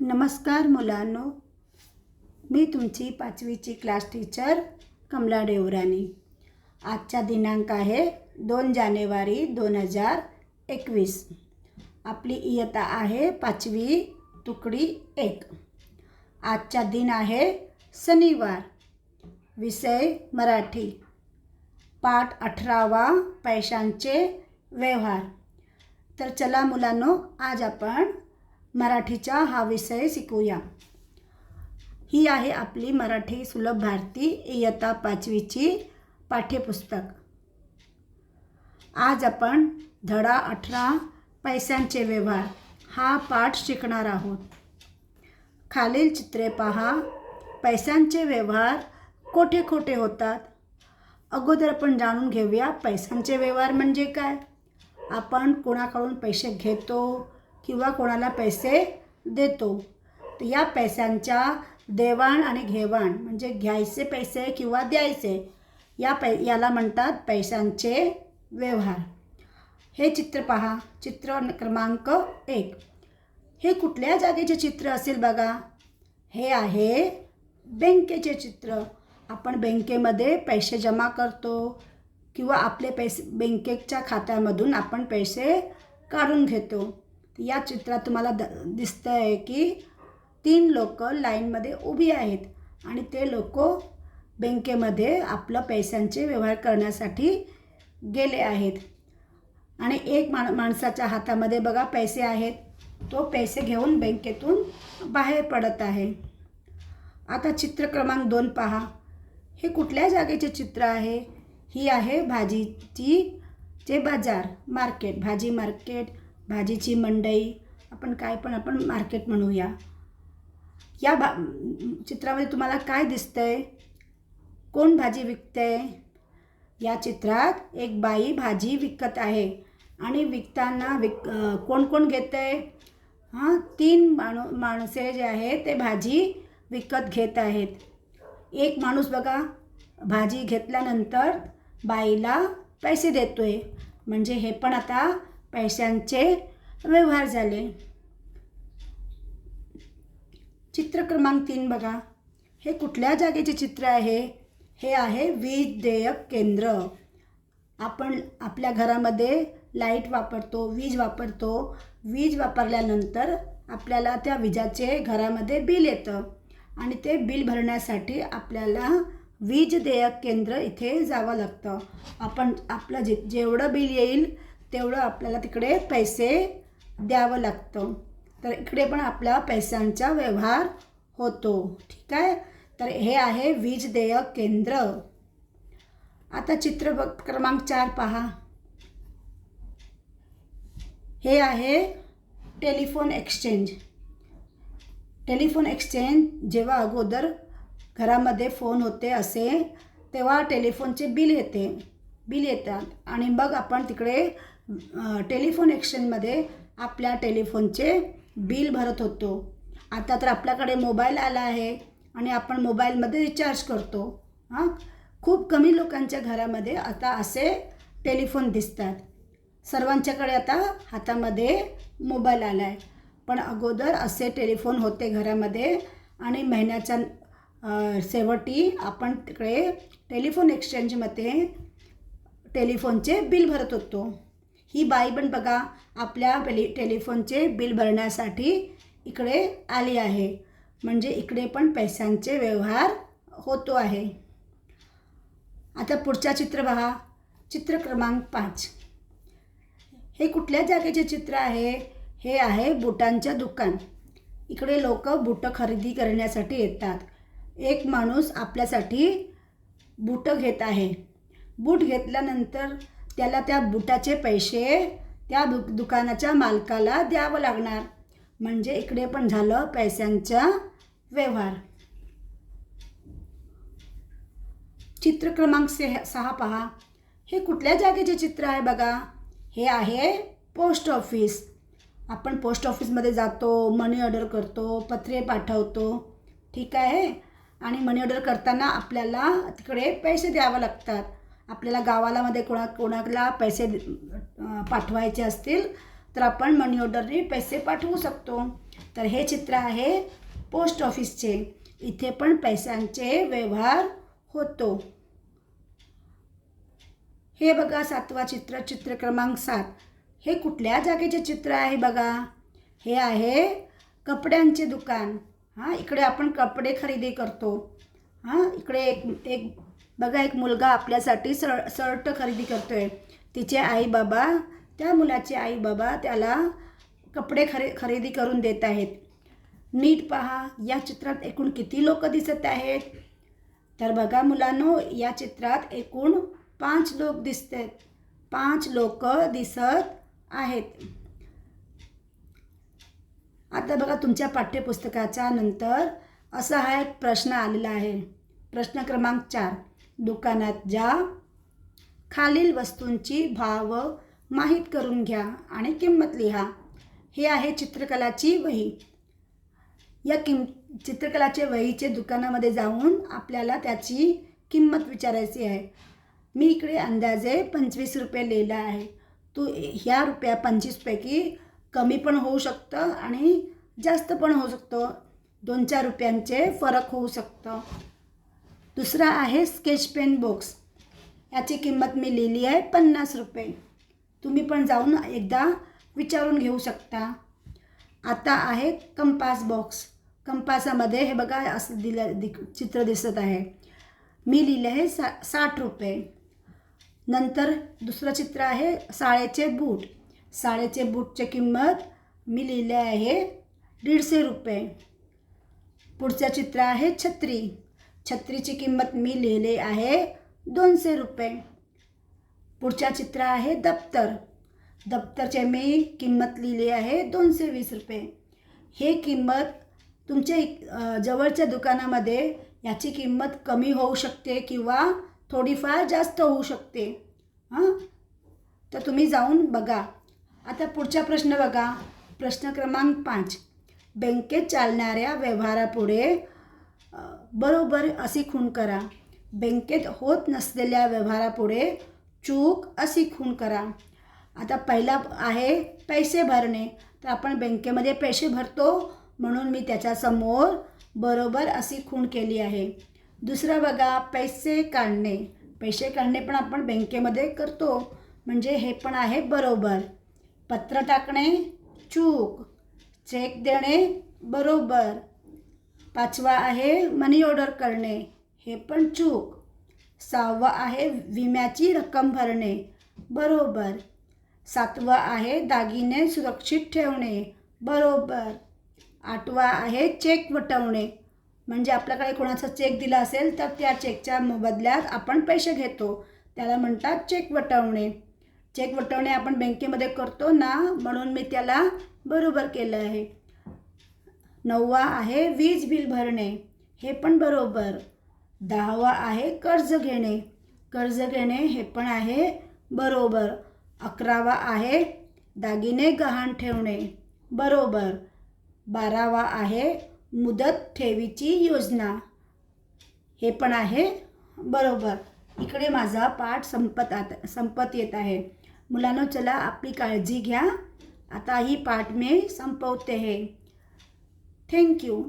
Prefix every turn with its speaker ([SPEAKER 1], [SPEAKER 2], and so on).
[SPEAKER 1] नमस्कार मुलांनो, मी तुमची 5वीची क्लास टीचर कमला देवरानी। आजचा दिनांक आहे 2 जानेवारी 2021। आपली इयत्ता आहे 5वी तुकडी 1। आजचा दिन आहे शनिवार। विषय मराठी। पाठ 18वा पैशांचे व्यवहार। तर चला मुलांनो, आज आपण मराठीचा हा विषय शिकूया। ही आहे आपली मराठी सुलभ भारती इयत्ता 5वीची पाठ्यपुस्तक। आज आपण धडा 18 पैशांचे व्यवहार हा पाठ शिकणार आहोत। खालील चित्रे पहा। पैशांचे व्यवहार कोठे कोठे होतात? अगोदर आपण जाणून घेऊया पैशांचे व्यवहार म्हणजे काय। आपण कोणाकडून पैसे घेतो किंवा कोणाला पैसे देतो, तर या पैशांच्या देवाण आणि घेवाण म्हणजे घ्यायचे पैसे किंवा द्यायचे याला म्हणतात पैशांचे व्यवहार। हे चित्र पहा, चित्र क्रमांक 1। हे कुठल्या जागेचे चित्र असेल बघा? हे आहे बँकेचे चित्र। आपण बँकेमध्ये पैसे जमा करतो किंवा आपले पैसे बँकेच्या खात्यामधून आपण पैसे काढून घेतो। या चित्रात तुम्हाला दिसतं आहे की 3 लोक लाईनमध्ये उभी आहेत आणि ते लोक बँकेमध्ये आपलं पैशांचे व्यवहार करण्यासाठी गेले आहेत। आणि एक माणसाच्या हातामध्ये बघा पैसे आहेत, तो पैसे घेऊन बँकेतून बाहेर पडत आहे। आता चित्र क्रमांक 2 पहा। हे कुठल्या जागेचे चित्र आहे? ही आहे भाजीची बाजार, मार्केट, भाजी मार्केट, भाजीची मंडई, आपण मार्केट म्हणूया। या चित्रामध्ये तुम्हाला काय दिसतंय? कोण भाजी विकते? या चित्रात एक बाई भाजी विकत आहे आणि विकताना कोण कोण घेते? 3 माणसे जे आहे ते भाजी विकत घेत आहेत। एक माणूस बघा भाजी घेतल्यानंतर बाईला पैसे देतोय, म्हणजे हे पण आता पैशांचे व्यवहार झाले। चित्र क्रमांक 3 बघा। हे कुठल्या जागेचे चित्र आहे? हे आहे वीज देयक केंद्र। आपण आपल्या घरामध्ये लाईट वापरतो, वीज वापरतो। वीज वापरल्यानंतर आपल्याला त्या विजाचे घरामध्ये बिल येतं आणि ते बिल भरण्यासाठी आपल्याला वीज देयक केंद्र इथे जावं लागतं। आपण आपलं जेवढं बिल येईल तेवढं आपल्याला तिकडे पैसे द्यावं लागतं। तर इकडे पण आपल्या पैशांचा व्यवहार होतो, ठीक आहे। तर हे आहे वीज देयक केंद्र। आता चित्र क्रमांक 4 पहा। हे आहे टेलिफोन एक्सचेंज। टेलिफोन एक्सचेंज जेव्हा अगोदर घरामध्ये फोन होते असे, तेव्हा टेलिफोनचे बिल येतात आणि मग आपण तिकडे टेलिफोन एक्सचेंजमध्ये आपल्या टेलिफोनचे बिल भरत होतो। आता तर आपल्याकडे मोबाईल आला आहे आणि आपण मोबाईलमध्ये रिचार्ज करतो। खूप कमी लोकांच्या घरामध्ये आता असे टेलिफोन दिसतात। सर्वांच्याकडे आता हातामध्ये मोबाईल आला आहे, पण अगोदर असे टेलिफोन होते घरामध्ये आणि महिन्याच्या शेवटी आपण तिकडे टेलिफोन एक्सचेंजमध्ये टेलिफोनचे बिल भरत होतो। ही बाई पण बघा आपल्या टेलिफोनचे बिल भरण्यासाठी इकडे आली आहे, म्हणजे इकडे पण पैशांचे व्यवहार होतो आहे। आता पुढचा चित्र पहा, चित्र क्रमांक 5। हे कुठल्या जागेचे चित्र आहे? हे आहे बुटांचे दुकान। इकडे लोक बूट खरेदी करण्यासाठी येतात। एक माणूस आपल्यासाठी बूट घेत आहे। बूट घेतल्यानंतर त्याला त्या बुटाचे पैसे त्या दुकानाच्या मालकाला द्यावं लागणार, म्हणजे इकडे पण झालं पैशांचा व्यवहार। चित्र क्रमांक 6 पहा। हे कुठल्या जागेचे चित्र आहे बघा? हे आहे पोस्ट ऑफिस। आपण पोस्ट ऑफिसमध्ये जातो, मनी ऑर्डर करतो, पत्रे पाठवतो, ठीक आहे। आणि मनी ऑर्डर करताना आपल्याला तिकडे पैसे द्यावं लागतात। आपल्याला गावामध्ये कोणाला पैसे पाठवायचे असतील तर आपण मनी ऑर्डरने पैसे पाठवू शकतो। तर हे चित्र आहे पोस्ट ऑफिसचे. इथे पण पैशांचे व्यवहार होतो. हे बघा 7वा चित्र, चित्र क्रमांक 7. हे कुठल्या जागेचे चित्र आहे बघा? हे आहे कपड्यांचे दुकान. इकडे आपण कपडे खरेदी करतो. इकडे एक बघा, एक मुलगा आपल्यासाठी शर्ट खरेदी करतोय. तिचे आई बाबा, त्या मुलाचे आई बाबा त्याला कपडे खरेदी करून देत आहेत. नीट पहा, या चित्रात एकूण किती लोक दिसत आहेत? तर बघा मुलांनो, या चित्रात एकूण 5 लोक दिसतात. 5 लोक दिसत आहेत. आता बघा, तुमच्या पाठ्यपुस्तकाच्या नंतर असा हा एक प्रश्न आलेला आहे. प्रश्न क्रमांक 4. दुकानात जा, खालील वस्तूंची भाव माहीत करून घ्या आणि किंमत लिहा. हे आहे चित्रकलाची वही. या चित्रकलाच्या वहीचे दुकानामध्ये जाऊन आपल्याला त्याची किंमत विचारायची आहे. मी इकडे अंदाजे 25 रुपये लिहिला आहे. तो ह्या रुपया 25 पैकी कमी पण होऊ शकतं आणि जास्त पण होऊ शकतो. 2-4 रुपयांचे फरक होऊ शकतं. दुसरा आहे स्केच पेन बॉक्स. याची किंमत मी लिहिली आहे 50 रुपये. तुम्ही पण जाऊन एकदा विचारून घेऊ शकता. आता आहे कंपास बॉक्स. कंपासामध्ये हे बघा असं चित्र दिसत आहे. मी लिहिले आहे 60 रुपये. नंतर दुसरं चित्र आहे शाळेचे बूट. शाळेचे बूटची किंमत मी लिहिले आहे 150 रुपये. पुढचं चित्र आहे छत्री. छत्रीची किंमत मी लिहिले आहे 200 रुपये. पुढच्या चित्र आहे दप्तर. दप्तरचे मी किंमत लिहिली आहे 220 रुपये. हे किंमत तुमच्या जवळच्या दुकानामध्ये याची किंमत कमी होऊ शकते किंवा थोडीफार जास्त होऊ शकते. तर तुम्ही जाऊन बघा. आता पुढचा प्रश्न बघा. प्रश्न क्रमांक 5. बँकेत चालणाऱ्या व्यवहारापुढे बरोबर अशी खूण करा. बँकेत होत नसलेल्या व्यवहारापुढे चूक अशी खूण करा. आता पहिला आहे पैसे भरणे. तर आपण बँकेमध्ये पैसे भरतो म्हणून मी त्याच्यासमोर बरोबर अशी खूण केली आहे. दुसरं बघा, पैसे काढणे. पैसे काढणे पण आपण बँकेमध्ये करतो म्हणजे हे पण आहे बरोबर. पत्र टाकणे चूक. चेक देणे बरोबर. 5वा आहे मनी ऑर्डर करणे. हे पण चूक. 6वा आहे विम्याची रक्कम भरणे बरोबर. 7वा आहे दागिने सुरक्षित ठेवणे बरोबर. 8वा आहे चेक वटवणे. म्हणजे आपल्याकडे कोणाचा चेक दिला असेल तर त्या चेकच्या बदल्यात आपण पैसे घेतो, त्याला म्हणतात चेक वटवणे. चेक वटवणे आपण बँकेमध्ये करतो ना, म्हणून मी त्याला बरोबर केलं आहे. 9वा आहे वीज बिल भरणे. हे पण बरोबर. 10वा आहे कर्ज घेणे. कर्ज घेणे हे पण आहे बरोबर. 11वा आहे दागिने गहाण ठेवणे बरोबर. 12वा आहे मुदत ठेवीची योजना. हे पण आहे बरोबर. इकडे माझा पाठ संपत येत आहे. मुलांनो, चला आपली काळजी घ्या. आता ही पाठ मी संपवते आहे. थँक्यू.